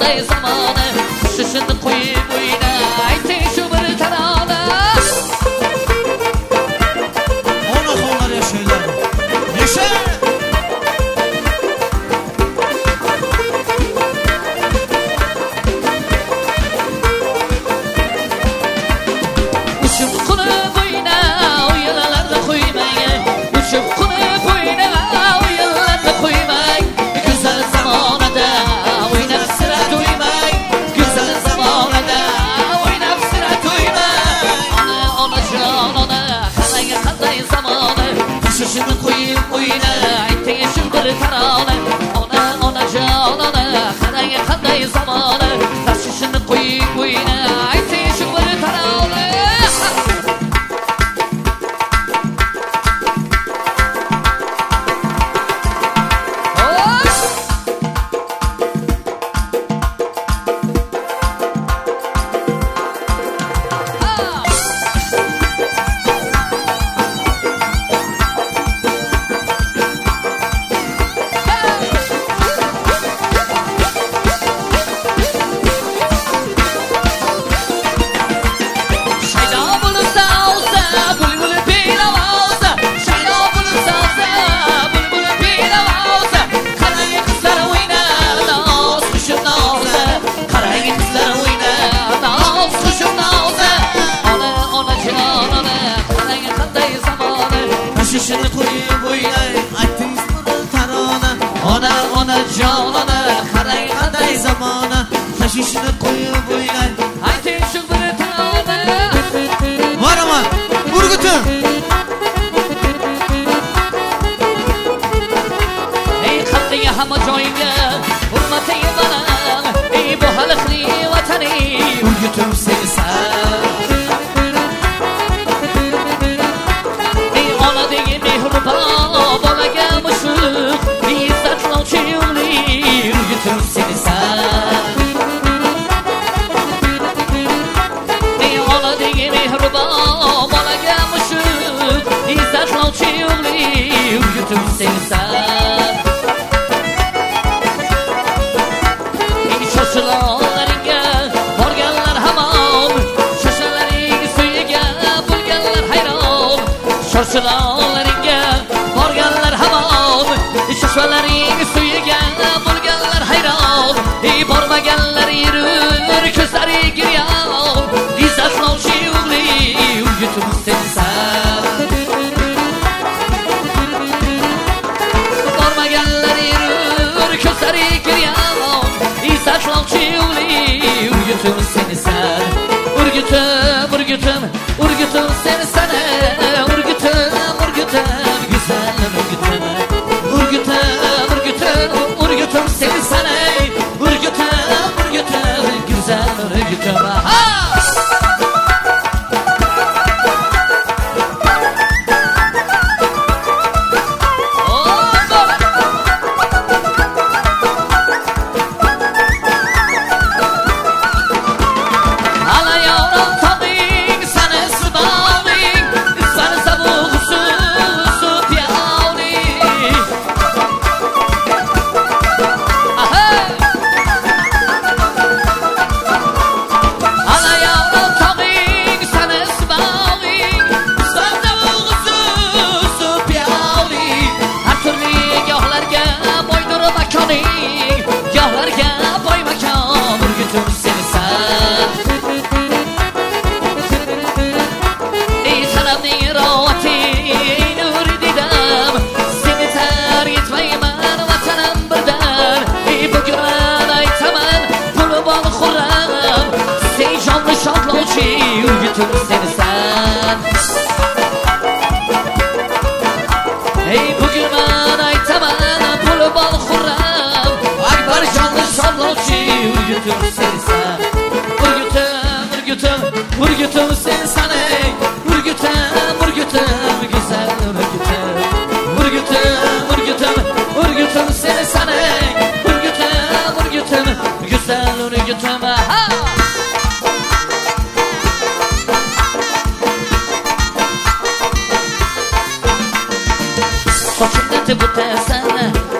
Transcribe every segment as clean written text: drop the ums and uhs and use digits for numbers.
qanday zamona tushishini qo'yib o'yna ayting shu bir tarona onaxonlar yashaylar yasha uçup qunib o'yna o'yinlarda qo'ymang uçup qunib o'yna o'yinlarda qo'ymang go'zal zamonada o'ynab sira to'ymang go'zal zamonada o'ynab sira to'ymang onajon ona qarang qanday zamona tushishini qo'yib o'yna ayting shu bir tarona onajon ona qarang qanday zamona tushishini qo'yib o'yna ayting shu bir tarona tushishini qo'yib o'ynay ayting bir tarona onajon ona qarang qanday zamona tashvishini qo'yib o'ynay ayting shu bir tarona boraman urgutim ey qalbinga hamma joyingga hurmating baland ey bu xalqli vataning urgutim sensan bolaga mushuk izzatlovchi yo'li urgutim sensan ey onadagi mehribon bolaga mushuk izzatlovchi yo'li urgutim sensan ey shoshilonlaringga borganlar hamon shoshalaring suyiga bo'lganlar hayron shoshilonlaringga borganlar hamon shoshalaring suyiga bo'lganlar hayron bormaganlar yurur ko'zlari giryon izzatlovchi yo'li urgutim sensan bormaganlar yurur ko'zlari giryon izzatlovchi yo'li urgutim sensan urgutim urgutim urgutim sensan urgutim güzel urgutim urgutim sensan urgutim güzel urgutim urgutim sensan ey bugün ben aytaman puli bol xurram akbar jonli shodlovchi urgutim sensan urgutim urgutim sensan ey urgutim güzel urgutim sensan ey urgutim güzel urgutim sochingni butasan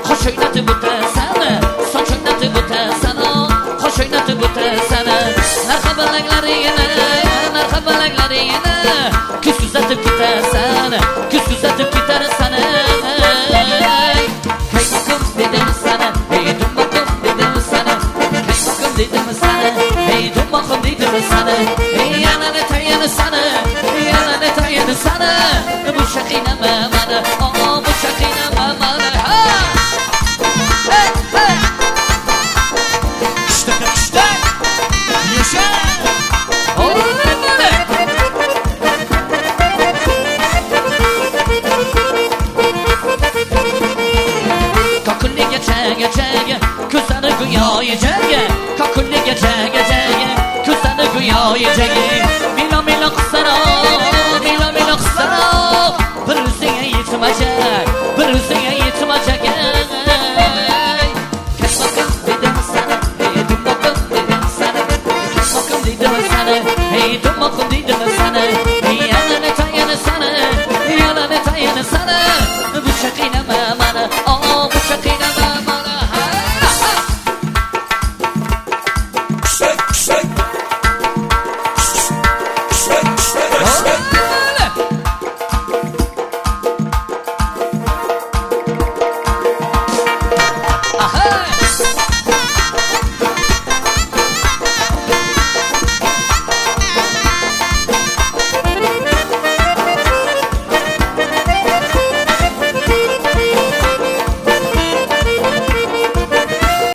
qoshingni butasan sochingni butasan Yaraklaringni